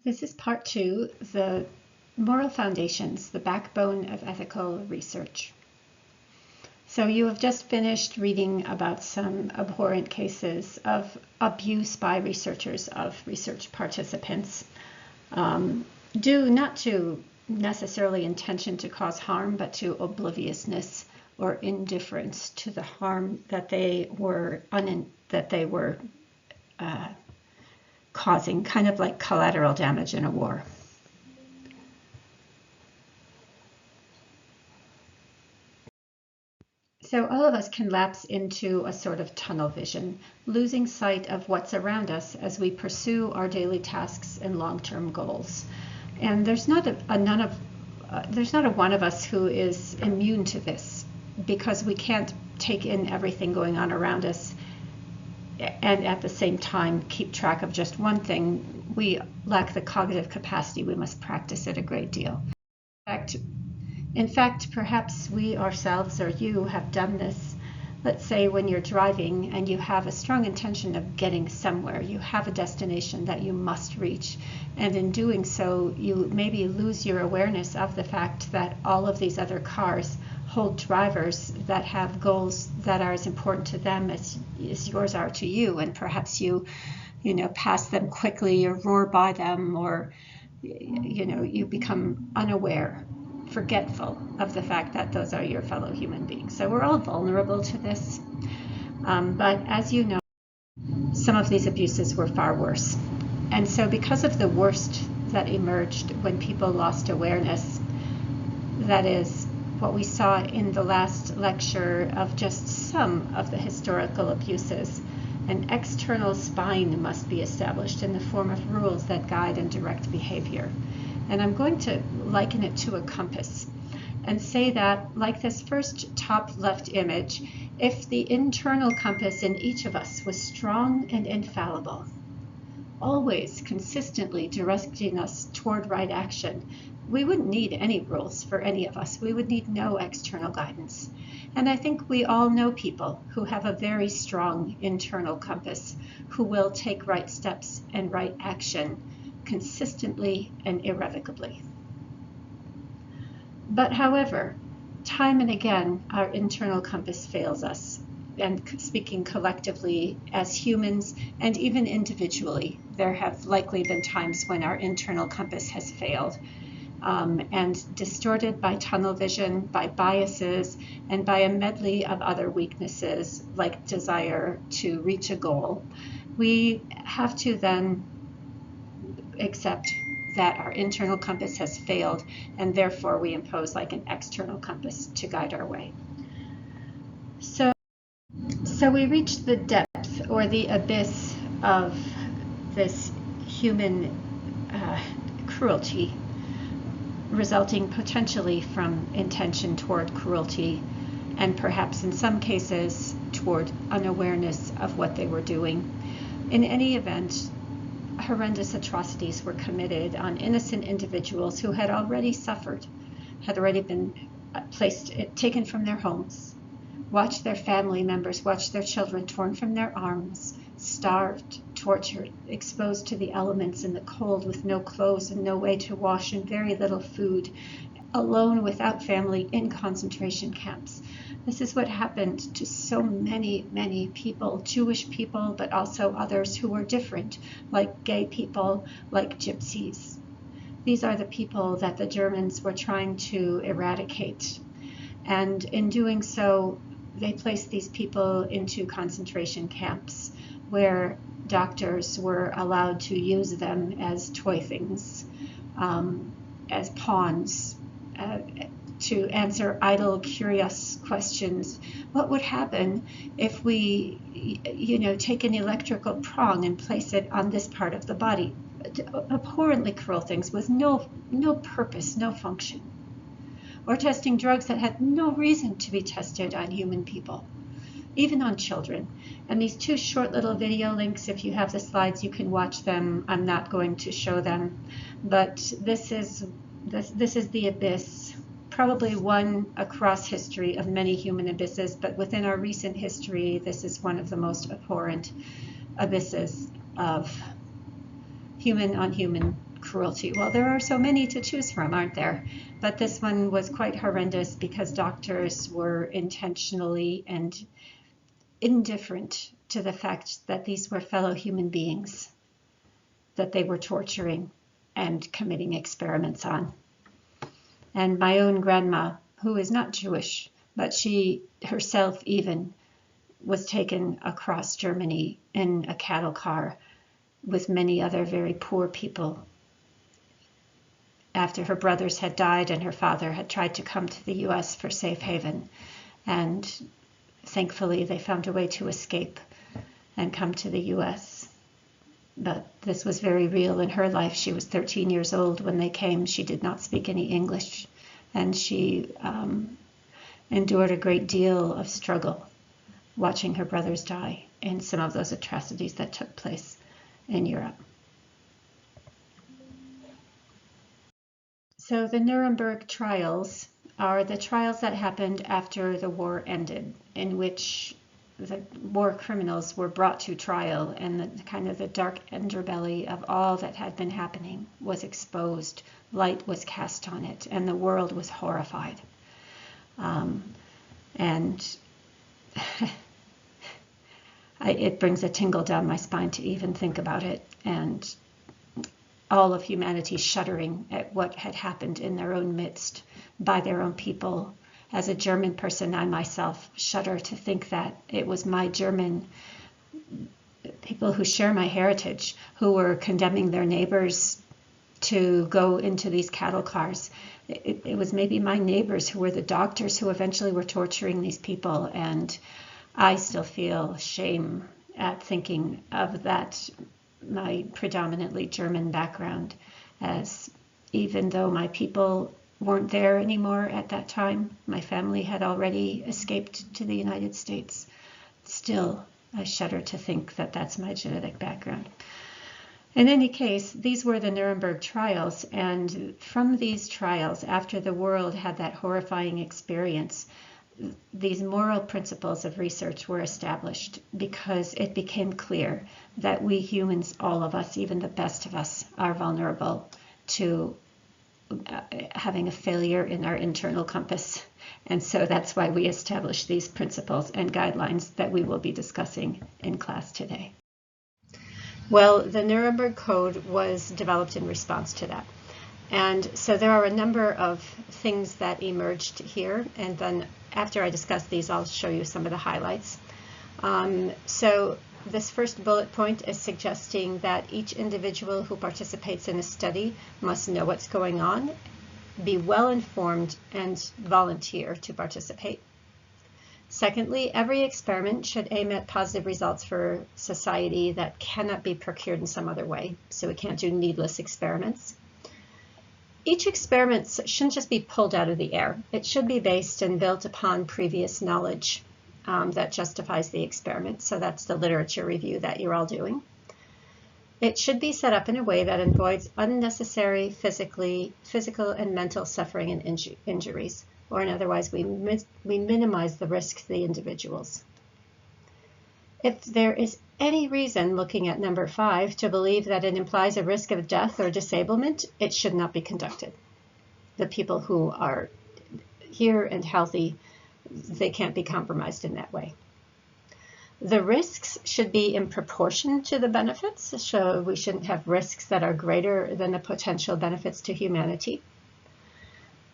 This is part two, the moral foundations, the backbone of ethical research. So you have just finished reading about some abhorrent cases of abuse by researchers of research participants, due not to necessarily intention to cause harm, but to obliviousness or indifference to the harm that they were causing, kind of like collateral damage in a war. So all of us can lapse into a sort of tunnel vision, losing sight of what's around us as we pursue our daily tasks and long-term goals. And there's not a one of us who is immune to this, because we can't take in everything going on around us and at the same time keep track of just one thing. We lack the cognitive capacity. We must practice it a great deal. In fact, perhaps we ourselves or you have done this. Let's say when you're driving and you have a strong intention of getting somewhere, you have a destination that you must reach, and in doing so you maybe lose your awareness of the fact that all of these other cars hold drivers that have goals that are as important to them as yours are to you, and perhaps you pass them quickly or roar by them, or you become unaware, forgetful of the fact that those are your fellow human beings. So we're all vulnerable to this. But as you know, some of these abuses were far worse. And so because of the worst that emerged when people lost awareness, that is what we saw in the last lecture of just some of the historical abuses, an external spine must be established in the form of rules that guide and direct behavior. And I'm going to liken it to a compass and say that, like this first top left image, if the internal compass in each of us was strong and infallible, always consistently directing us toward right action, we wouldn't need any rules for any of us. We would need no external guidance. And I think we all know people who have a very strong internal compass, who will take right steps and right action consistently and irrevocably. But however, time and again, our internal compass fails us. And speaking collectively as humans and even individually, there have likely been times when our internal compass has failed, and distorted by tunnel vision, by biases, and by a medley of other weaknesses like desire to reach a goal. We have to then accept that our internal compass has failed, and therefore we impose like an external compass to guide our way. So we reach the depth or the abyss of this human cruelty, resulting potentially from intention toward cruelty, and perhaps in some cases toward unawareness of what they were doing. In any event, horrendous atrocities were committed on innocent individuals who had already suffered, had already been taken from their homes, watched their family members, watched their children torn from their arms, starved, tortured, exposed to the elements in the cold with no clothes and no way to wash and very little food, alone without family in concentration camps. This is what happened to so many, many people, Jewish people, but also others who were different, like gay people, like gypsies. These are the people that the Germans were trying to eradicate. And in doing so, they placed these people into concentration camps where doctors were allowed to use them as toy things, as pawns, to answer idle, curious questions. What would happen if we, take an electrical prong and place it on this part of the body? Abhorrently cruel things with no purpose, no function. Or testing drugs that had no reason to be tested on human people, even on children. And these two short little video links, if you have the slides, you can watch them. I'm not going to show them, but this is the abyss, probably one across history of many human abysses, but within our recent history, this is one of the most abhorrent abysses of human on human cruelty. Well, there are so many to choose from, aren't there? But this one was quite horrendous because doctors were intentionally and indifferent to the fact that these were fellow human beings that they were torturing and committing experiments on. And my own grandma, who is not Jewish, but she herself even was taken across Germany in a cattle car with many other very poor people after her brothers had died and her father had tried to come to the US for safe haven. And thankfully they found a way to escape and come to the US. But this was very real in her life. She was 13 years old when they came. She did not speak any English, and she endured a great deal of struggle watching her brothers die in some of those atrocities that took place in Europe. So the Nuremberg trials are the trials that happened after the war ended, in which the war criminals were brought to trial, and the dark underbelly of all that had been happening was exposed. Light was cast on it, and the world was horrified. It brings a tingle down my spine to even think about it, and all of humanity shuddering at what had happened in their own midst by their own people. As a German person, I myself shudder to think that it was my German people who share my heritage who were condemning their neighbors to go into these cattle cars. It was maybe my neighbors who were the doctors who eventually were torturing these people, and I still feel shame at thinking of that, my predominantly German background, as even though my people weren't there anymore at that time, my family had already escaped to the United States, still I shudder to think that that's my genetic background. In any case, these were the Nuremberg trials, and from these trials, after the world had that horrifying experience, these moral principles of research were established because it became clear that we humans, all of us, even the best of us, are vulnerable to having a failure in our internal compass. And so that's why we established these principles and guidelines that we will be discussing in class today. Well, the Nuremberg Code was developed in response to that. And so there are a number of things that emerged here, and then after I discuss these, I'll show you some of the highlights. So this first bullet point is suggesting that each individual who participates in a study must know what's going on, be well informed, and volunteer to participate. Secondly, every experiment should aim at positive results for society that cannot be procured in some other way. So we can't do needless experiments. Each experiment shouldn't just be pulled out of the air. It should be based and built upon previous knowledge that justifies the experiment. So that's the literature review that you're all doing. It should be set up in a way that avoids unnecessary physical and mental suffering and injuries, or in otherwise we minimize the risk to the individuals. If there is any reason, looking at number 5, to believe that it implies a risk of death or disablement, it should not be conducted. The people who are here and healthy, they can't be compromised in that way. The risks should be in proportion to the benefits, so we shouldn't have risks that are greater than the potential benefits to humanity.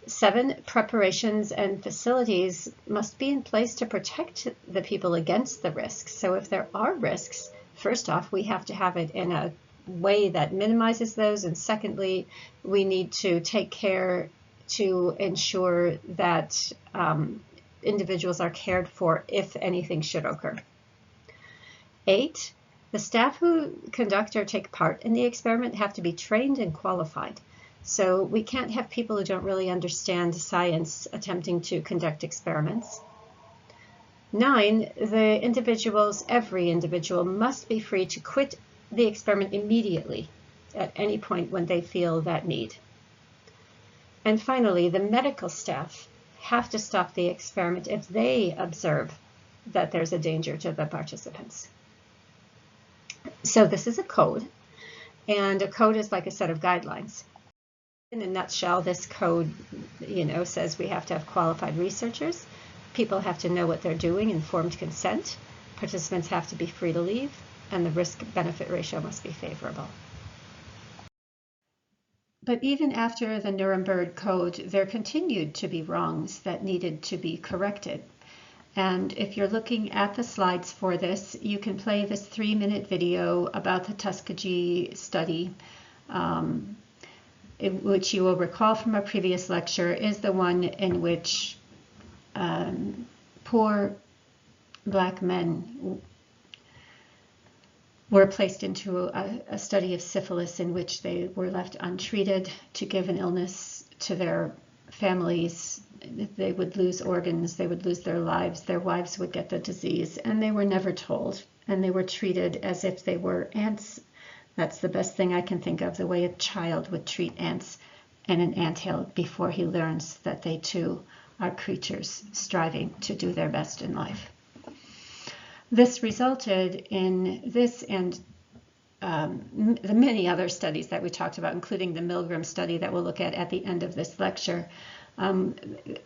7, preparations and facilities must be in place to protect the people against the risks. So if there are risks, first off, we have to have it in a way that minimizes those. And secondly, we need to take care to ensure that individuals are cared for if anything should occur. 8, the staff who conduct or take part in the experiment have to be trained and qualified. So we can't have people who don't really understand science attempting to conduct experiments. 9, every individual must be free to quit the experiment immediately at any point when they feel that need. And finally, the medical staff have to stop the experiment if they observe that there's a danger to the participants. So this is a code. And a code is like a set of guidelines. In a nutshell, this code, says we have to have qualified researchers. People have to know what they're doing, informed consent. Participants have to be free to leave, and the risk-benefit ratio must be favorable. But even after the Nuremberg Code, there continued to be wrongs that needed to be corrected. And if you're looking at the slides for this, you can play this 3-minute video about the Tuskegee study, which you will recall from a previous lecture is the one in which poor Black men were placed into a study of syphilis in which they were left untreated to give an illness to their families. They would lose organs, they would lose their lives, their wives would get the disease, and they were never told, and they were treated as if they were ants. That's the best thing I can think of, the way a child would treat ants in an anthill before he learns that they too are creatures striving to do their best in life. This resulted in this and the many other studies that we talked about, including the Milgram study that we'll look at the end of this lecture,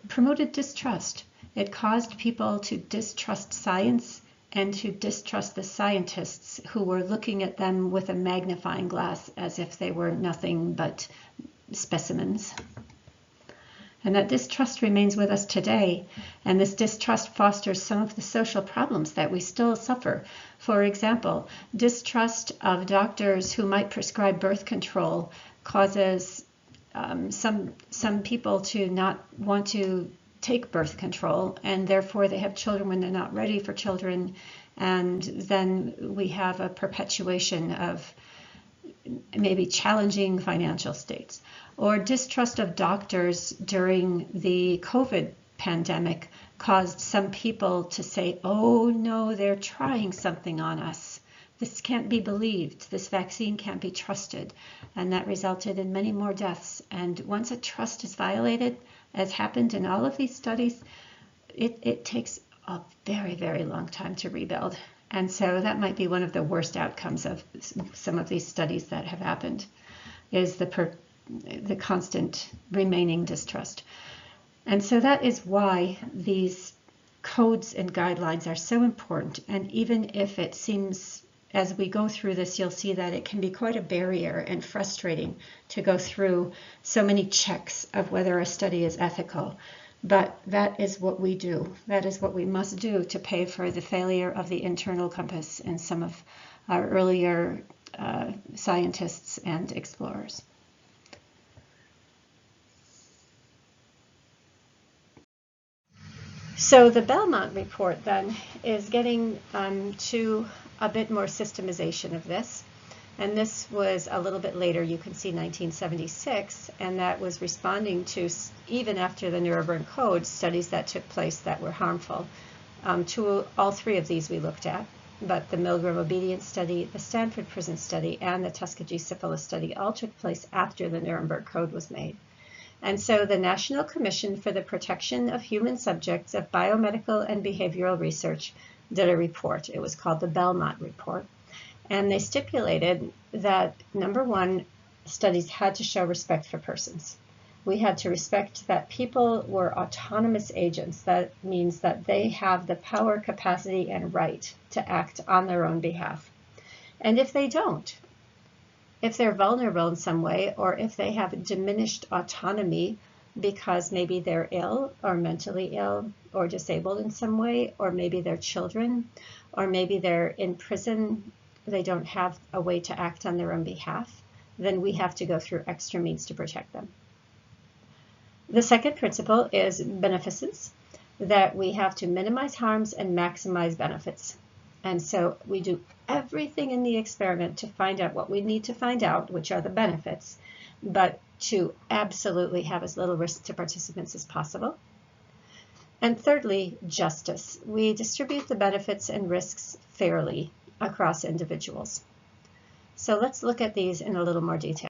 promoted distrust. It caused people to distrust science and to distrust the scientists who were looking at them with a magnifying glass as if they were nothing but specimens. And that distrust remains with us today, and this distrust fosters some of the social problems that we still suffer. For example, distrust of doctors who might prescribe birth control causes some people to not want to take birth control, and therefore they have children when they're not ready for children, and then we have a perpetuation of maybe challenging financial states. Or distrust of doctors during the COVID pandemic caused some people to say, oh no, they're trying something on us. This can't be believed. This vaccine can't be trusted. And that resulted in many more deaths. And once a trust is violated, as happened in all of these studies, it takes a very, very long time to rebuild. And so that might be one of the worst outcomes of some of these studies that have happened, is the constant remaining distrust. And so that is why these codes and guidelines are so important. And even if it seems, as we go through this, you'll see that it can be quite a barrier and frustrating to go through so many checks of whether a study is ethical. But that is what we do. That is what we must do to pay for the failure of the internal compass in some of our earlier scientists and explorers. So the Belmont report then is getting to a bit more systemization of this. And this was a little bit later, you can see 1976, and that was responding to, even after the Nuremberg Code, studies that took place that were harmful. All three of these we looked at, but the Milgram Obedience Study, the Stanford Prison Study, and the Tuskegee Syphilis Study all took place after the Nuremberg Code was made. And so the National Commission for the Protection of Human Subjects of Biomedical and Behavioral Research did a report. It was called the Belmont Report. And they stipulated that, number one, studies had to show respect for persons. We had to respect that people were autonomous agents. That means that they have the power, capacity, and right to act on their own behalf. And if they don't, if they're vulnerable in some way, or if they have diminished autonomy because maybe they're ill or mentally ill or disabled in some way, or maybe they're children, or maybe they're in prison, they don't have a way to act on their own behalf, then we have to go through extra means to protect them. The second principle is beneficence, that we have to minimize harms and maximize benefits. And so we do everything in the experiment to find out what we need to find out, which are the benefits, but to absolutely have as little risk to participants as possible. And thirdly, justice. We distribute the benefits and risks fairly across individuals. So let's look at these in a little more detail.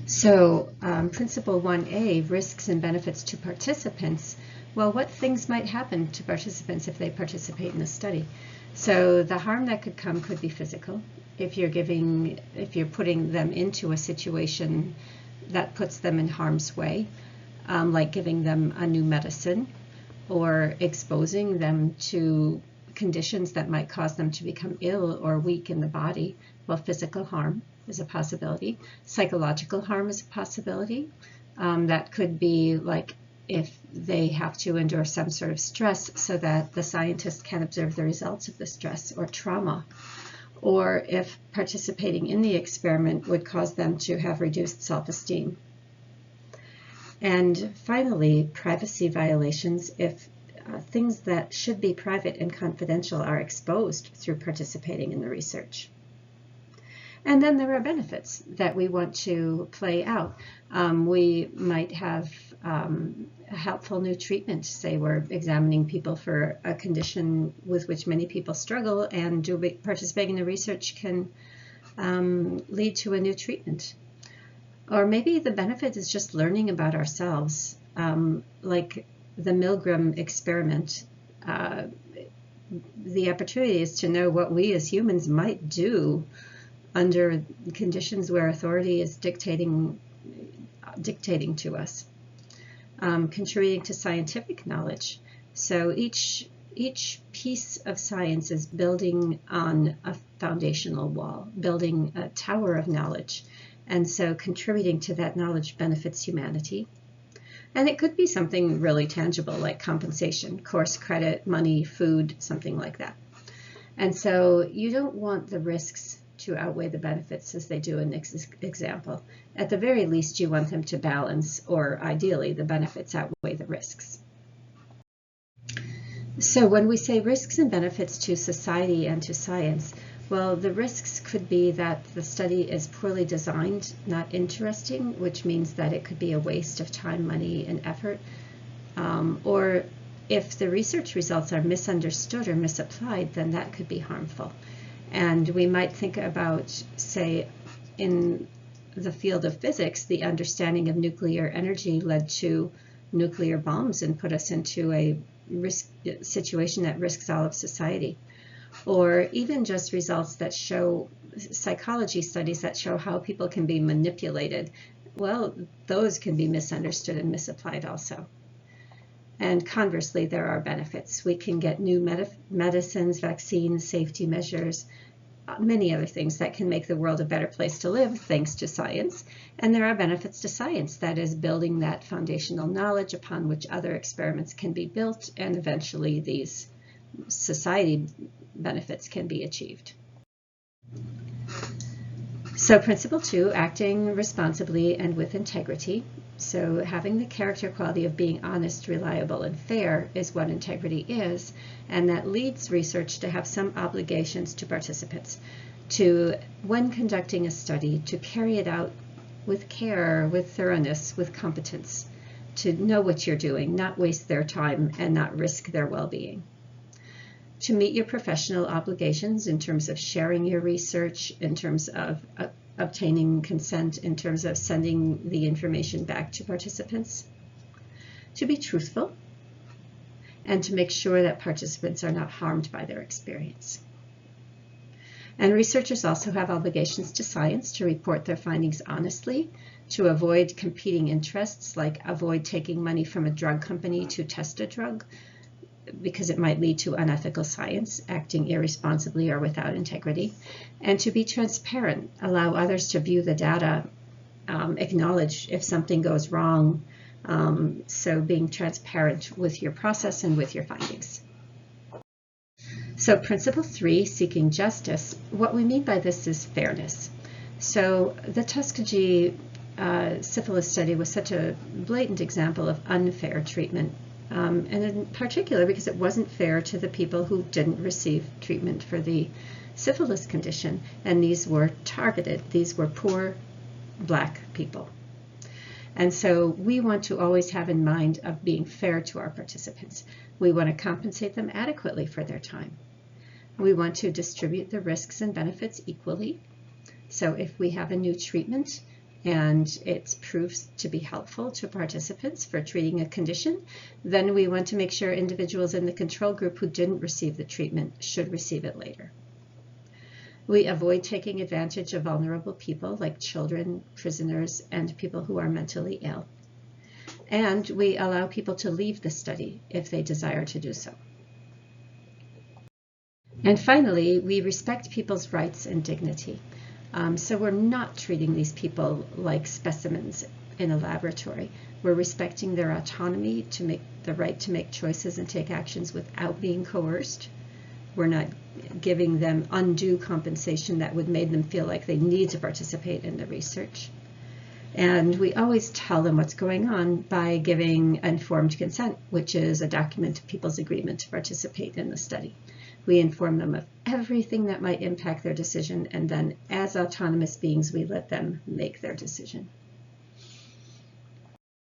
So principle 1A, risks and benefits to participants, well, what things might happen to participants if they participate in the study? So the harm that could come could be physical. If you're putting them into a situation that puts them in harm's way, like giving them a new medicine or exposing them to conditions that might cause them to become ill or weak in the body, well, physical harm is a possibility. Psychological harm is a possibility. That could be like if they have to endure some sort of stress so that the scientist can observe the results of the stress, or trauma, or if participating in the experiment would cause them to have reduced self-esteem. And finally, privacy violations, if things that should be private and confidential are exposed through participating in the research. And then there are benefits that we want to play out. We might have a helpful new treatment. Say we're examining people for a condition with which many people struggle, and participating in the research can lead to a new treatment. Or maybe the benefit is just learning about ourselves, like the Milgram experiment. The opportunity is to know what we as humans might do under conditions where authority is dictating to us. Contributing to scientific knowledge. So each piece of science is building on a foundational wall, building a tower of knowledge. And so contributing to that knowledge benefits humanity. And it could be something really tangible like compensation, course credit, money, food, something like that. And so you don't want the risks to outweigh the benefits as they do in this example. At the very least, you want them to balance, or ideally, the benefits outweigh the risks. So when we say risks and benefits to society and to science, well, the risks could be that the study is poorly designed, not interesting, which means that it could be a waste of time, money, and effort. Or if the research results are misunderstood or misapplied, then that could be harmful. And we might think about, say, in the field of physics, the understanding of nuclear energy led to nuclear bombs and put us into a situation that risks all of society. Or even just results that show, psychology studies that show how people can be manipulated. Well, those can be misunderstood and misapplied also. And conversely, there are benefits. We can get new medicines, vaccines, safety measures, many other things that can make the world a better place to live thanks to science. And there are benefits to science, that is building that foundational knowledge upon which other experiments can be built, and eventually these society benefits can be achieved. So principle 2, acting responsibly and with integrity. So having the character quality of being honest, reliable, and fair is what integrity is, and that leads research to have some obligations to participants, to, when conducting a study, to carry it out with care, with thoroughness, with competence, to know what you're doing, not waste their time and not risk their well-being. To meet your professional obligations in terms of sharing your research, in terms of obtaining consent, in terms of sending the information back to participants. To be truthful, and to make sure that participants are not harmed by their experience. And researchers also have obligations to science to report their findings honestly, to avoid competing interests, like avoid taking money from a drug company to test a drug, because it might lead to unethical science, acting irresponsibly or without integrity, and to be transparent, allow others to view the data, acknowledge if something goes wrong, so being transparent with your process and with your findings. So principle 3, seeking justice, what we mean by this is fairness. So the Tuskegee syphilis study was such a blatant example of unfair treatment. And in particular because it wasn't fair to the people who didn't receive treatment for the syphilis condition, and these were targeted. These were poor Black people. And so we want to always have in mind of being fair to our participants. We want to compensate them adequately for their time. We want to distribute the risks and benefits equally. So if we have a new treatment and it's proves to be helpful to participants for treating a condition, then we want to make sure individuals in the control group who didn't receive the treatment should receive it later. We avoid taking advantage of vulnerable people like children, prisoners, and people who are mentally ill. And we allow people to leave the study if they desire to do so. And finally, we respect people's rights and dignity. So we're not treating these people like specimens in a laboratory. We're respecting their autonomy to make the right to make choices and take actions without being coerced. We're not giving them undue compensation that would make them feel like they need to participate in the research. And we always tell them what's going on by giving informed consent, which is a document of people's agreement to participate in the study. We inform them of everything that might impact their decision, and then as autonomous beings, we let them make their decision.